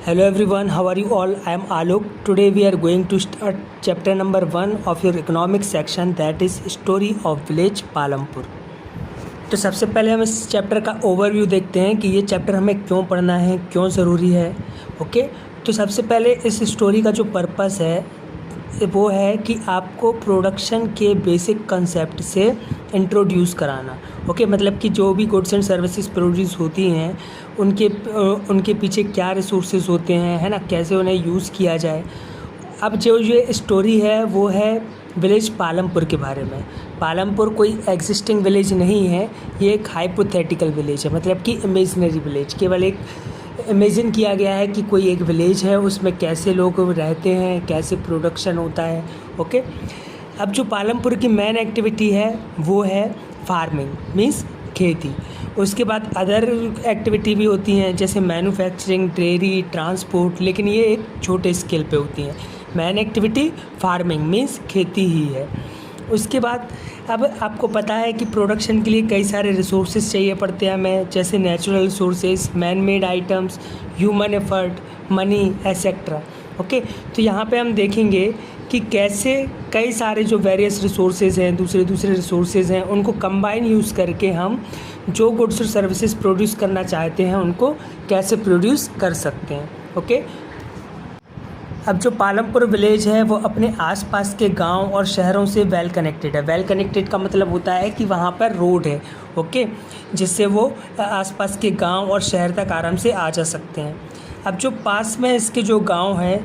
Hello everyone, how are you all? I am Alok. Today we are going to start chapter number 1 of your economics section, that is story of village Palampur. तो सबसे पहले हम इस chapter का overview देखते हैं कि ये चैप्टर हमें क्यों पढ़ना है, क्यों ज़रूरी है। ओके, तो सबसे पहले इस स्टोरी का जो पर्पस है वो है कि आपको प्रोडक्शन के बेसिक कंसेप्ट से इंट्रोड्यूस कराना। ओके, मतलब कि जो भी गुड्स एंड सर्विसेज प्रोड्यूस होती हैं उनके पीछे क्या रिसोर्सेज होते हैं, है ना, कैसे उन्हें यूज़ किया जाए। अब जो ये स्टोरी है वो है विलेज पालमपुर के बारे में। पालमपुर कोई एग्जिस्टिंग विलेज नहीं है, ये एक हाइपोथेटिकल विलेज है, मतलब कि इमेजिनरी विलेज। केवल एक इमेजिन किया गया है कि कोई एक विलेज है, उसमें कैसे लोग रहते हैं, कैसे प्रोडक्शन होता है। ओके, अब जो पालमपुर की मेन एक्टिविटी है वो है फार्मिंग, मीन्स खेती। उसके बाद अदर एक्टिविटी भी होती हैं जैसे मैन्युफैक्चरिंग, डेयरी, ट्रांसपोर्ट, लेकिन ये एक छोटे स्केल पे होती हैं। मेन एक्टिविटी फार्मिंग मीन्स खेती ही है। उसके बाद अब आपको पता है कि प्रोडक्शन के लिए कई सारे रिसोर्सेज चाहिए पड़ते हैं हमें, जैसे natural resources, man made items, human effort, money etcetera. Okay, तो यहाँ पे हम देखेंगे कि कैसे कई सारे जो वेरियस रिसोर्सेज हैं, दूसरे रिसोर्सेज हैं, उनको कंबाइन यूज़ करके हम जो गुड्स और सर्विसेज प्रोड्यूस करना चाहते हैं उनको कैसे प्रोड्यूस कर सकते हैं। ओके, अब जो पालमपुर विलेज है वो अपने आसपास के गांव और शहरों से वेल कनेक्टेड है। वेल कनेक्टेड का मतलब होता है कि वहाँ पर रोड है, ओके, जिससे वो आसपास के गांव और शहर तक आराम से आ जा सकते हैं। अब जो पास में इसके जो गांव है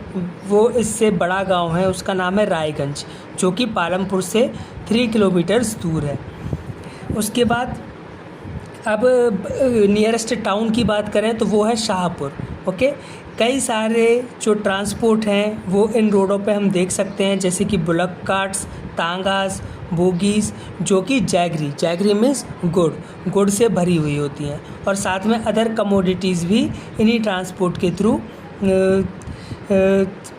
वो इससे बड़ा गांव है, उसका नाम है रायगंज, जो कि पालमपुर से 3 किलोमीटर्स दूर है। उसके बाद अब नियरेस्ट टाउन की बात करें तो वो है शाहपुर। ओके, कई सारे जो ट्रांसपोर्ट हैं वो इन रोडों पे हम देख सकते हैं, जैसे कि बुलक कार्ट्स, तांगास, बोगीज़, जो कि जैगरी मीन्स गुड़ से भरी हुई होती हैं, और साथ में अदर कमोडिटीज़ भी इन्हीं ट्रांसपोर्ट के थ्रू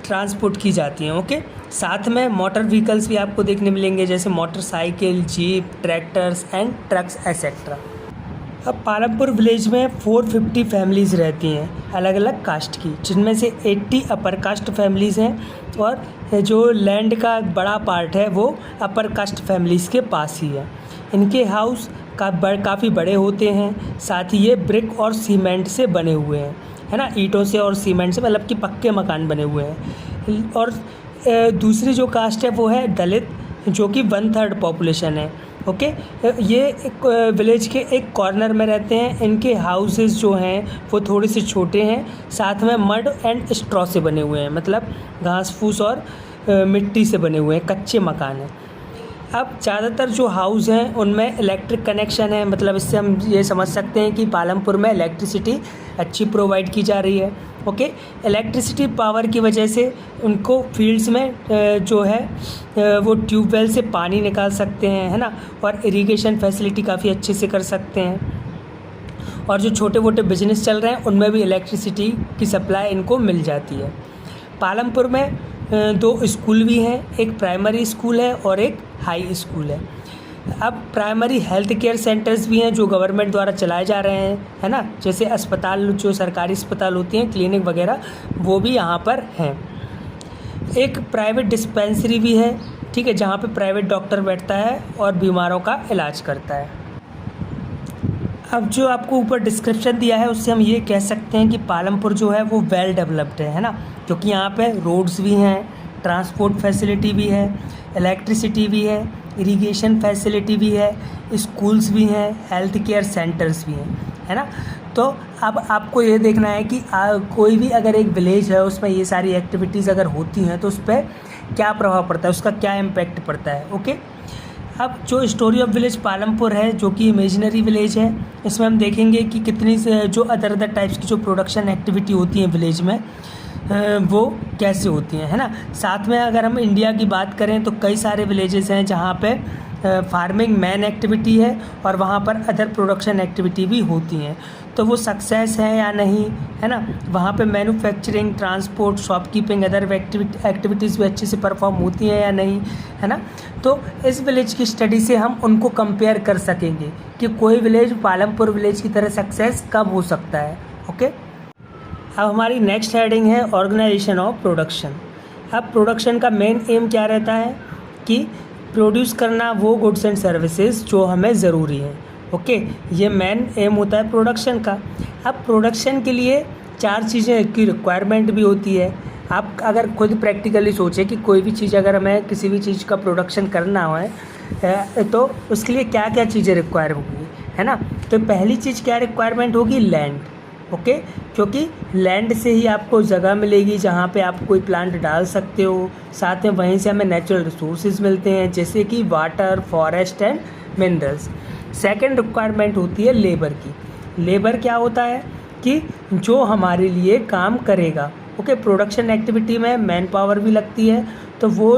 ट्रांसपोर्ट की जाती हैं। ओके, साथ में मोटर व्हीकल्स भी आपको देखने मिलेंगे, जैसे motorcycle, jeep, tractors and trucks etcetera. अब पालमपुर विलेज में 450 फैमिलीज़ रहती हैं अलग अलग कास्ट की, जिनमें से 80 अपर कास्ट फैमिलीज़ हैं, और जो लैंड का बड़ा पार्ट है वो अपर कास्ट फैमिलीज़ के पास ही है। इनके हाउस काफ़ी बड़े होते हैं, साथ ही ये ब्रिक और सीमेंट से बने हुए हैं, है ना, ईंटों से और सीमेंट से, मतलब कि पक्के मकान बने हुए हैं। और दूसरी जो कास्ट है वो है दलित, जो कि 1/3 पॉपुलेशन है। ओके, ये एक विलेज के एक कॉर्नर में रहते हैं। इनके हाउसेस जो हैं वो थोड़े से छोटे हैं, साथ में मड एंड स्ट्रॉ से बने हुए हैं, मतलब घास फूस और मिट्टी से बने हुए हैं, कच्चे मकान हैं। अब ज़्यादातर जो हाउस हैं उनमें इलेक्ट्रिक कनेक्शन है, मतलब इससे हम ये समझ सकते हैं कि पालमपुर में इलेक्ट्रिसिटी अच्छी प्रोवाइड की जा रही है। ओके, इलेक्ट्रिसिटी पावर की वजह से उनको फील्ड्स में जो है वो ट्यूबवेल से पानी निकाल सकते हैं, है ना, और इरिगेशन फैसिलिटी काफ़ी अच्छे से कर सकते हैं। और जो छोटे मोटे बिजनेस चल रहे हैं उनमें भी इलेक्ट्रिसिटी की सप्लाई इनको मिल जाती है। पालमपुर में 2 स्कूल भी हैं, एक प्राइमरी स्कूल है और एक हाई स्कूल है। अब प्राइमरी हेल्थ केयर सेंटर्स भी हैं जो गवर्नमेंट द्वारा चलाए जा रहे हैं, है ना, जैसे अस्पताल, जो सरकारी अस्पताल होती हैं, क्लिनिक वगैरह, वो भी यहाँ पर हैं। एक प्राइवेट डिस्पेंसरी भी है, ठीक है, जहाँ पे प्राइवेट डॉक्टर बैठता है और बीमारों का इलाज करता है। अब जो आपको ऊपर डिस्क्रिप्शन दिया है उससे हम ये कह सकते हैं कि पालमपुर जो है वो वेल डेवलप्ड है ना, क्योंकि यहाँ पे रोड्स भी हैं, ट्रांसपोर्ट फैसिलिटी भी है, इलेक्ट्रिसिटी भी है, इरिगेशन फैसिलिटी भी है, स्कूल्स भी हैं, हेल्थ केयर सेंटर्स भी हैं, है ना। तो अब आपको ये देखना है कि कोई भी अगर एक विलेज है उसमें ये सारी एक्टिविटीज़ अगर होती हैं तो उस पर क्या प्रभाव पड़ता है, उसका क्या इम्पैक्ट पड़ता है। ओके, अब जो स्टोरी ऑफ विलेज पालमपुर है जो कि इमेजिनरी विलेज है, इसमें हम देखेंगे कि कितनी जो अदर टाइप्स की जो प्रोडक्शन एक्टिविटी होती हैं विलेज में वो कैसे होती हैं, है ना। साथ में अगर हम इंडिया की बात करें तो कई सारे विलेजेस हैं जहाँ पे फार्मिंग मेन एक्टिविटी है और वहाँ पर अदर प्रोडक्शन एक्टिविटी भी होती हैं, तो वो सक्सेस है या नहीं, है ना। वहाँ पे manufacturing, transport, shopkeeping, other activities भी अच्छे से परफॉर्म होती हैं या नहीं, है ना। तो इस विलेज की स्टडी से हम उनको कंपेयर कर सकेंगे कि कोई विलेज पालमपुर विलेज की तरह सक्सेस कब हो सकता है। ओके, अब हमारी नेक्स्ट हेडिंग है ऑर्गेनाइजेशन ऑफ प्रोडक्शन। अब प्रोडक्शन का मेन एम क्या रहता है कि प्रोड्यूस करना वो गुड्स एंड सर्विसेज जो हमें ज़रूरी हैं। ओके, ये मेन एम होता है प्रोडक्शन का। अब प्रोडक्शन के लिए 4 चीज़ें की रिक्वायरमेंट भी होती है। आप अगर खुद प्रैक्टिकली सोचें कि कोई भी चीज़ अगर हमें किसी भी चीज़ का प्रोडक्शन करना है तो उसके लिए क्या क्या चीज़ें रिक्वायर होगी, है ना। तो पहली चीज़ क्या रिक्वायरमेंट होगी, लैंड। ओके, क्योंकि लैंड से ही आपको जगह मिलेगी जहाँ पे आप कोई प्लांट डाल सकते हो। साथ में वहीं से हमें नेचुरल रिसोर्सेज मिलते हैं जैसे कि water, forest and minerals. Second requirement होती है लेबर की। लेबर क्या होता है कि जो हमारे लिए काम करेगा। ओके, प्रोडक्शन एक्टिविटी में मैन पावर भी लगती है तो वो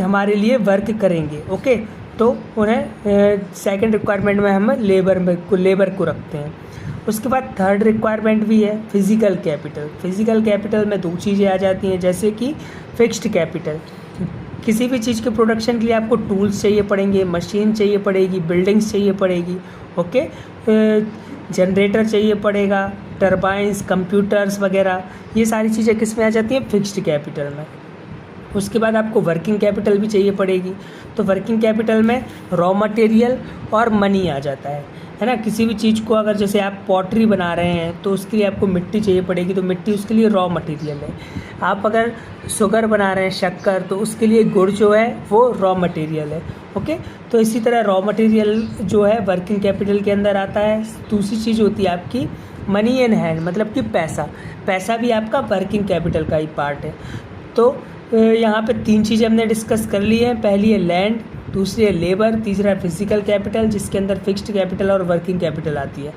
हमारे लिए वर्क करेंगे। ओके, तो उन्हें सेकंड रिक्वायरमेंट में हम लेबर को रखते हैं। उसके बाद थर्ड रिक्वायरमेंट भी है फिज़िकल कैपिटल। फिज़िकल कैपिटल में 2 चीज़ें आ जाती हैं जैसे कि फिक्स्ड कैपिटल। किसी भी चीज़ के प्रोडक्शन के लिए आपको टूल्स चाहिए पड़ेंगे, मशीन चाहिए पड़ेगी, बिल्डिंग्स चाहिए पड़ेगी। ओके, जनरेटर चाहिए पड़ेगा, टरबाइंस, कंप्यूटर्स वगैरह, ये सारी चीज़ें किस में आ जाती हैं, फिक्स्ड कैपिटल में। उसके बाद आपको वर्किंग कैपिटल भी चाहिए पड़ेगी। तो वर्किंग कैपिटल में रॉ मटेरियल और मनी आ जाता है ना। किसी भी चीज़ को अगर जैसे आप पॉटरी बना रहे हैं तो उसके लिए आपको मिट्टी चाहिए पड़ेगी, तो मिट्टी उसके लिए रॉ मटेरियल है। आप अगर शुगर बना रहे हैं, शक्कर, तो उसके लिए गुड़ जो है वो रॉ मटेरियल है। ओके, तो इसी तरह रॉ मटेरियल जो है वर्किंग कैपिटल के अंदर आता है। दूसरी चीज़ होती है आपकी मनी इन हैंड, मतलब कि पैसा। पैसा भी आपका वर्किंग कैपिटल का ही पार्ट है। तो यहाँ पे 3 चीज़ें हमने डिस्कस कर ली हैं। पहली है लैंड, दूसरी है लेबर, तीसरा है फिजिकल कैपिटल जिसके अंदर फिक्स्ड कैपिटल और वर्किंग कैपिटल आती है।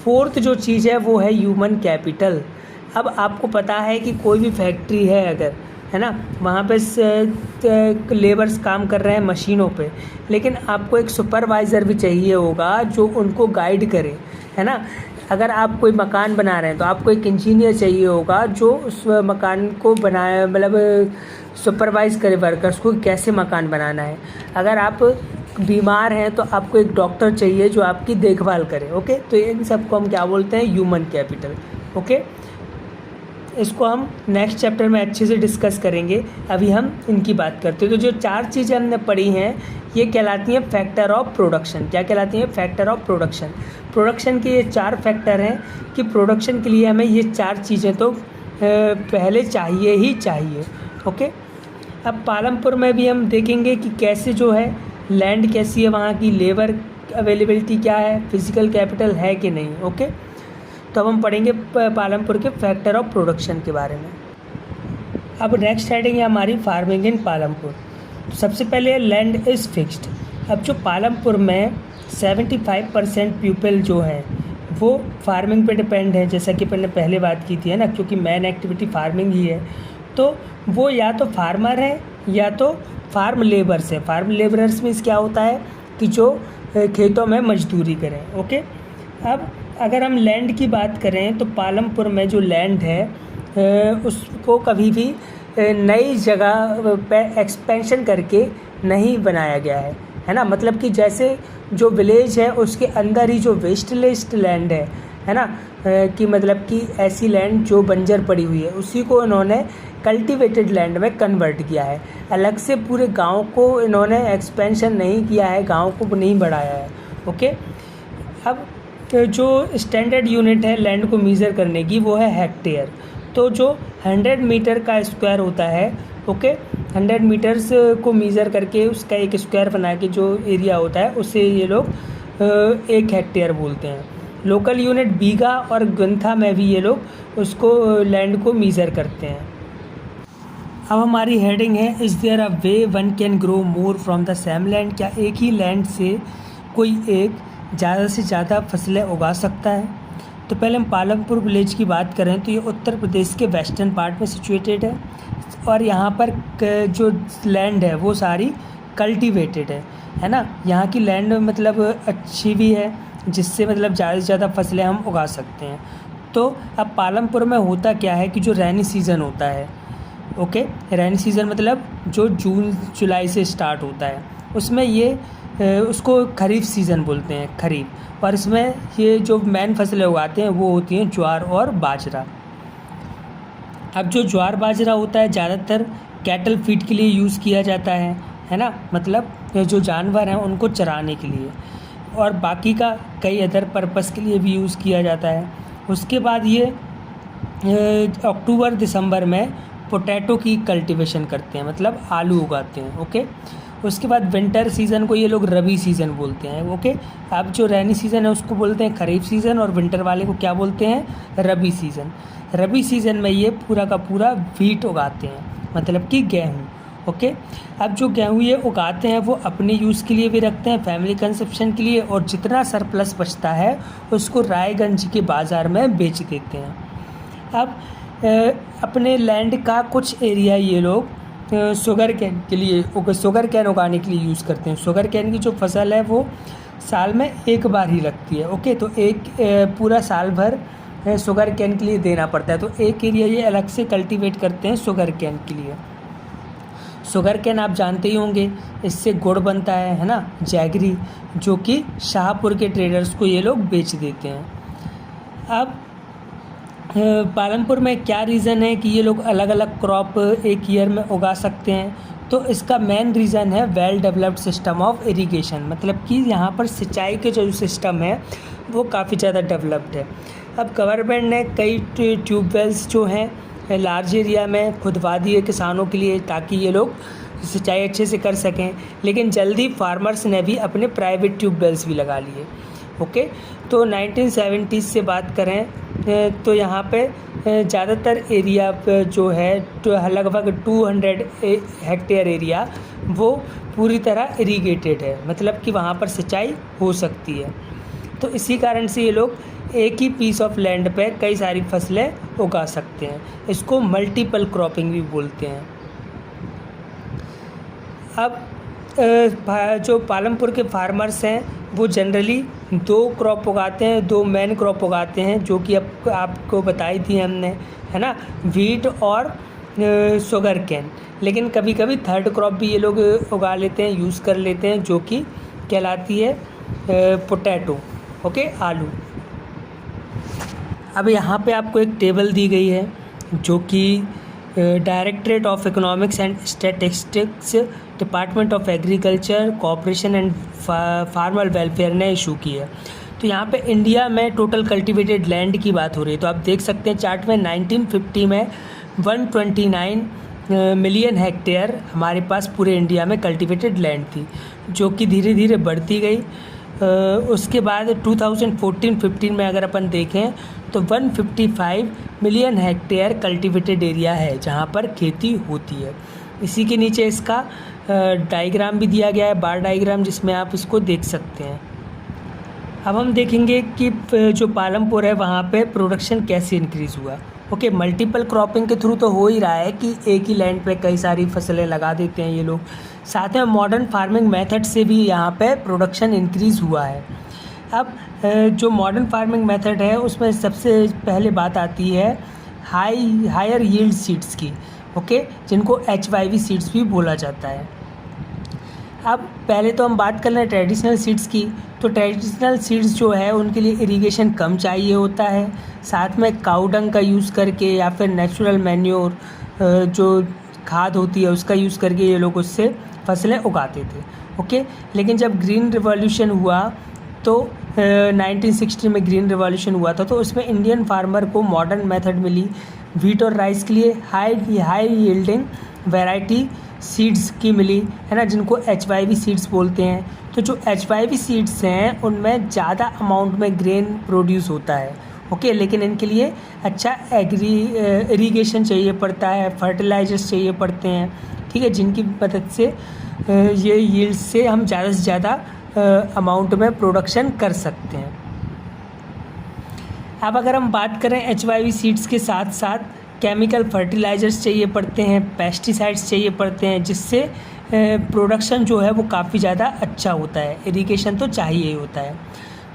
फोर्थ जो चीज़ है वो है ह्यूमन कैपिटल। अब आपको पता है कि कोई भी फैक्ट्री है अगर, है ना, वहाँ पे लेबर्स काम कर रहे हैं मशीनों पे, लेकिन आपको एक सुपरवाइज़र भी चाहिए होगा जो उनको गाइड करे, है ना। अगर आप कोई मकान बना रहे हैं तो आपको एक इंजीनियर चाहिए होगा जो उस मकान को बनाए, मतलब सुपरवाइज़ करे वर्कर्स को कैसे मकान बनाना है। अगर आप बीमार हैं तो आपको एक डॉक्टर चाहिए जो आपकी देखभाल करे। ओके, तो इन सब को हम क्या बोलते हैं, ह्यूमन कैपिटल। ओके, इसको हम नेक्स्ट चैप्टर में अच्छे से डिस्कस करेंगे। अभी हम इनकी बात करते हैं। तो जो 4 चीज़ें हमने पढ़ी हैं ये कहलाती हैं फैक्टर ऑफ प्रोडक्शन। क्या कहलाती हैं, फैक्टर ऑफ प्रोडक्शन। प्रोडक्शन के ये 4 फैक्टर हैं कि प्रोडक्शन के लिए हमें ये 4 चीज़ें तो पहले चाहिए ही चाहिए। ओके, अब पालमपुर में भी हम देखेंगे कि कैसे जो है लैंड कैसी है, वहाँ की लेबर अवेलेबिलिटी क्या है, फिज़िकल कैपिटल है कि नहीं। ओके, तो अब हम पढ़ेंगे पालमपुर के फैक्टर ऑफ प्रोडक्शन के बारे में। अब नेक्स्ट हेडिंग है हमारी फार्मिंग इन पालमपुर। तो सबसे पहले लैंड इज़ फिक्स्ड। अब जो पालमपुर में 75% पीपल जो हैं वो फार्मिंग पे डिपेंड है, जैसा कि अपन ने पहले बात की थी, है ना, क्योंकि मेन एक्टिविटी फार्मिंग ही है। तो वो या तो फार्मर है या तो फार्म लेबर्स है। फार्म लेबरर्स मीन्स क्या होता है कि जो खेतों में मजदूरी करें। ओके, अब अगर हम लैंड की बात करें तो पालमपुर में जो लैंड है उसको कभी भी नई जगह पे एक्सपेंशन करके नहीं बनाया गया है ना। मतलब कि जैसे जो विलेज है उसके अंदर ही जो वेस्टलिस्ट लैंड है ना, कि मतलब कि ऐसी लैंड जो बंजर पड़ी हुई है उसी को इन्होंने कल्टीवेटेड लैंड में कन्वर्ट किया है। अलग से पूरे गांव को इन्होंने एक्सपेंशन नहीं किया है, गांव को नहीं बढ़ाया है। ओके, अब जो स्टैंडर्ड यूनिट है लैंड को मीज़र करने की वो है हेक्टेयर। तो जो 100 मीटर का स्क्वायर होता है, ओके, 100 मीटर्स को मीज़र करके उसका एक स्क्वायर बना के जो एरिया होता है उसे ये लोग 1 हेक्टेयर बोलते हैं। लोकल यूनिट बीघा और गंथा में भी ये लोग उसको लैंड को मीज़र करते हैं। अब हमारी हेडिंग है is there a way one can grow more from the same land. क्या एक ही लैंड से कोई एक ज़्यादा से ज़्यादा फसलें उगा सकता है। तो पहले हम पालमपुर विलेज की बात करें तो ये उत्तर प्रदेश के वेस्टर्न पार्ट में सिचुएटेड है और यहाँ पर जो लैंड है वो सारी कल्टीवेटेड है ना। यहाँ की लैंड मतलब अच्छी भी है जिससे मतलब ज़्यादा से ज़्यादा फसलें हम उगा सकते हैं। तो अब पालमपुर में होता क्या है कि जो रैनी सीज़न होता है, ओके, रैनी सीज़न मतलब जो जून जुलाई से स्टार्ट होता है, उसमें ये उसको खरीफ सीज़न बोलते हैं, खरीफ। और इसमें ये जो मेन फसलें उगाते हैं वो होती हैं ज्वार और बाजरा। अब जो ज्वार बाजरा होता है ज़्यादातर कैटल फीड के लिए यूज़ किया जाता है ना, मतलब जो जानवर हैं उनको चराने के लिए, और बाकी का कई अदर पर्पस के लिए भी यूज़ किया जाता है। उसके बाद ये अक्टूबर दिसंबर में पोटैटो की कल्टीवेशन करते हैं, मतलब आलू उगाते हैं। ओके, उसके बाद विंटर सीज़न को ये लोग रबी सीज़न बोलते हैं। ओके, अब जो रैनी सीज़न है उसको बोलते हैं खरीफ सीज़न, और विंटर वाले को क्या बोलते हैं, रबी सीज़न। रबी सीज़न में ये पूरा का पूरा व्हीट उगाते हैं, मतलब कि गेहूँ। ओके, अब जो गेहूँ ये उगाते हैं वो अपने यूज़ के लिए भी रखते हैं, फैमिली कंजप्शन के लिए, और जितना सरप्लस बचता है उसको रायगंज के बाज़ार में बेच देते हैं। अब अपने लैंड का कुछ एरिया ये लोग शुगर कैन के लिए, शुगर कैन उगाने के लिए यूज़ करते हैं। शुगर कैन की जो फसल है वो साल में एक बार ही लगती है। ओके, तो एक पूरा साल भर शुगर कैन के लिए देना पड़ता है, तो एक एरिया ये अलग से कल्टीवेट करते हैं शुगर कैन के लिए। शुगर कैन आप जानते ही होंगे, इससे गुड़ बनता है ना, जैगरी, जो कि शाहपुर के ट्रेडर्स को ये लोग बेच देते हैं। अब पालमपुर में क्या रीज़न है कि ये लोग अलग अलग क्रॉप एक ईयर में उगा सकते हैं, तो इसका मेन रीज़न है well developed system of irrigation, मतलब कि यहाँ पर सिंचाई के जो सिस्टम है वो काफ़ी ज़्यादा डेवलप्ड है। अब गवर्नमेंट ने कई ट्यूबवेल्स जो हैं लार्ज एरिया में खुदवा दिए किसानों के लिए, ताकि ये लोग सिंचाई अच्छे से कर सकें, लेकिन जल्दी फार्मर्स ने भी अपने प्राइवेट ट्यूबवेल्स भी लगा लिए। ओके, तो 1970s से बात करें तो यहाँ पे ज़्यादातर एरिया जो है लगभग 200 हेक्टेयर एरिया वो पूरी तरह इरीगेटेड है, मतलब कि वहाँ पर सिंचाई हो सकती है। तो इसी कारण से ये लोग एक ही पीस ऑफ लैंड पे कई सारी फसलें उगा सकते हैं। इसको मल्टीपल क्रॉपिंग भी बोलते हैं। अब जो पालमपुर के फार्मर्स हैं वो जनरली 2 क्रॉप उगाते हैं, 2 मेन क्रॉप उगाते हैं, जो कि अब आपको बताई थी हमने, है ना, व्हीट और शुगर कैन। लेकिन कभी कभी थर्ड क्रॉप भी ये लोग उगा लेते हैं, यूज़ कर लेते हैं, जो कि कहलाती है पोटैटो। ओके, आलू। अब यहाँ पे आपको एक टेबल दी गई है जो कि directorate of economics and statistics, department of agriculture, cooperation and farmer welfare ने इशू की है। तो यहाँ पे इंडिया में टोटल कल्टीवेटेड लैंड की बात हो रही है। तो आप देख सकते हैं चार्ट में 1950 में 129 मिलियन हेक्टेयर हमारे पास पूरे इंडिया में कल्टीवेटेड लैंड थी, जो कि धीरे धीरे बढ़ती गई। उसके बाद 2014-15 में अगर अपन देखें तो 155 मिलियन हेक्टेयर कल्टीवेटेड एरिया है जहाँ पर खेती होती है। इसी के नीचे इसका डायग्राम भी दिया गया है, बार डायग्राम, जिसमें आप इसको देख सकते हैं। अब हम देखेंगे कि जो पालमपुर है वहाँ पे प्रोडक्शन कैसे इंक्रीज़ हुआ। ओके, मल्टीपल क्रॉपिंग के थ्रू तो हो ही रहा है कि एक ही लैंड पे कई सारी फसलें लगा देते हैं ये लोग। साथ में मॉडर्न फार्मिंग मेथड से भी यहाँ पे प्रोडक्शन इंक्रीज़ हुआ है। अब जो मॉडर्न फार्मिंग मेथड है उसमें सबसे पहले बात आती है हायर यील्ड सीड्स की। ओके, जिनको HYV सीड्स भी बोला जाता है। अब पहले तो हम बात कर लें ट्रेडिशनल सीड्स की। तो ट्रेडिशनल सीड्स जो है उनके लिए इरिगेशन कम चाहिए होता है, साथ में काऊ डंग का यूज़ करके या फिर नेचुरल मैन्योर जो खाद होती है उसका यूज़ करके ये लोग उससे फसलें उगाते थे। ओके, लेकिन जब ग्रीन रिवॉल्यूशन हुआ तो 1960 में ग्रीन रिवॉल्यूशन हुआ था, तो उसमें इंडियन फार्मर को मॉडर्न मेथड मिली व्हीट और राइस के लिए हाई यील्डिंग वैरायटी सीड्स की मिली, है ना, जिनको HYV सीड्स बोलते हैं। तो जो HYV सीड्स हैं उनमें ज़्यादा अमाउंट में ग्रेन प्रोड्यूस होता है। ओके, लेकिन इनके लिए अच्छा इरीगेशन चाहिए पड़ता है, फर्टिलाइजर्स चाहिए पड़ते हैं, ठीक है, जिनकी मदद से ये यील्ड से हम ज़्यादा से ज़्यादा अमाउंट में प्रोडक्शन कर सकते हैं। अब अगर हम बात करें HYV सीड्स के साथ साथ केमिकल फर्टिलाइजर्स चाहिए पड़ते हैं, पेस्टिसाइड्स चाहिए पड़ते हैं, जिससे प्रोडक्शन जो है वो काफ़ी ज़्यादा अच्छा होता है। इरिगेशन तो चाहिए ही होता है।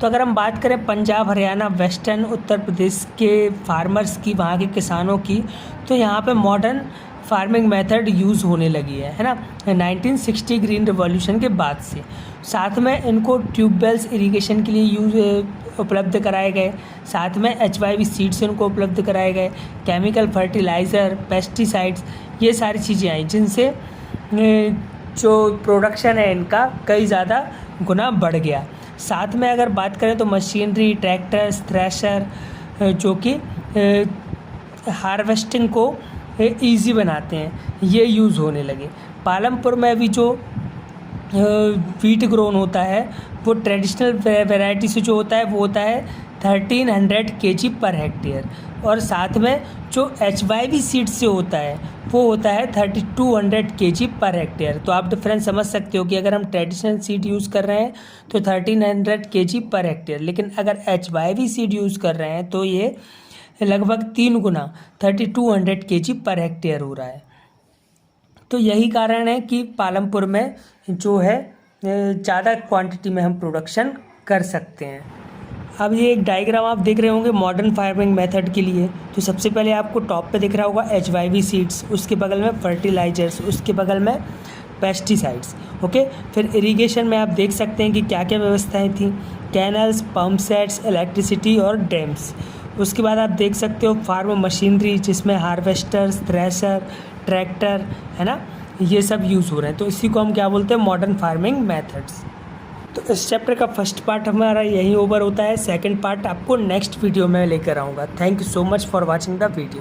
तो अगर हम बात करें पंजाब, हरियाणा, वेस्टर्न उत्तर प्रदेश के फार्मर्स की, वहाँ के किसानों की, तो यहाँ पे मॉडर्न फार्मिंग मेथड यूज़ होने लगी है ना, 1960 ग्रीन रिवॉल्यूशन के बाद से। साथ में इनको ट्यूबवेल्स इरिगेशन के लिए उपलब्ध कराए गए, साथ में HYV सीड्स इनको उपलब्ध कराए गए, केमिकल फर्टिलाइज़र, पेस्टिसाइड्स, ये सारी चीज़ें आई जिनसे जो प्रोडक्शन है इनका कई ज़्यादा गुना बढ़ गया। साथ में अगर बात करें तो मशीनरी, ट्रैक्टर्स, थ्रेशर जो कि हार्वेस्टिंग को ईज़ी बनाते हैं, ये यूज़ होने लगे। पालमपुर में भी जो वीट ग्रोन होता है वो ट्रेडिशनल वैरायटी से जो होता है वो होता है 1300 kg पर हेक्टेयर, और साथ में जो HYV सीड से होता है वो होता है 3200 kg पर हेक्टेयर। तो आप डिफरेंस समझ सकते हो कि अगर हम ट्रेडिशनल सीड यूज़ कर रहे हैं तो 1300 kg पर हेक्टेयर, लेकिन अगर HYV सीड यूज़ कर रहे हैं तो ये लगभग 3 गुना 3200 kg पर हेक्टेयर हो रहा है। तो यही कारण है कि पालमपुर में जो है ज़्यादा क्वांटिटी में हम प्रोडक्शन कर सकते हैं। अब ये एक डायग्राम आप देख रहे होंगे मॉडर्न फार्मिंग मेथड के लिए। तो सबसे पहले आपको टॉप पे दिख रहा होगा HYV सीड्स, उसके बगल में फर्टिलाइजर्स, उसके बगल में पेस्टिसाइड्स, ओके। फिर इरिगेशन में आप देख सकते हैं कि क्या क्या व्यवस्थाएं थी, कैनल्स, पंप सेट्स, इलेक्ट्रिसिटी और डैम्स। उसके बाद आप देख सकते हो फार्म मशीनरी जिसमें हार्वेस्टर्स, थ्रेशर, ट्रैक्टर, है ना, ये सब यूज़ हो रहे हैं। तो इसी को हम क्या बोलते हैं, मॉडर्न फार्मिंग मेथड्स। तो इस चैप्टर का फर्स्ट पार्ट हमारा यहीं ओवर होता है। सेकंड पार्ट आपको नेक्स्ट वीडियो में लेकर आऊँगा। Thank you so much for watching the video.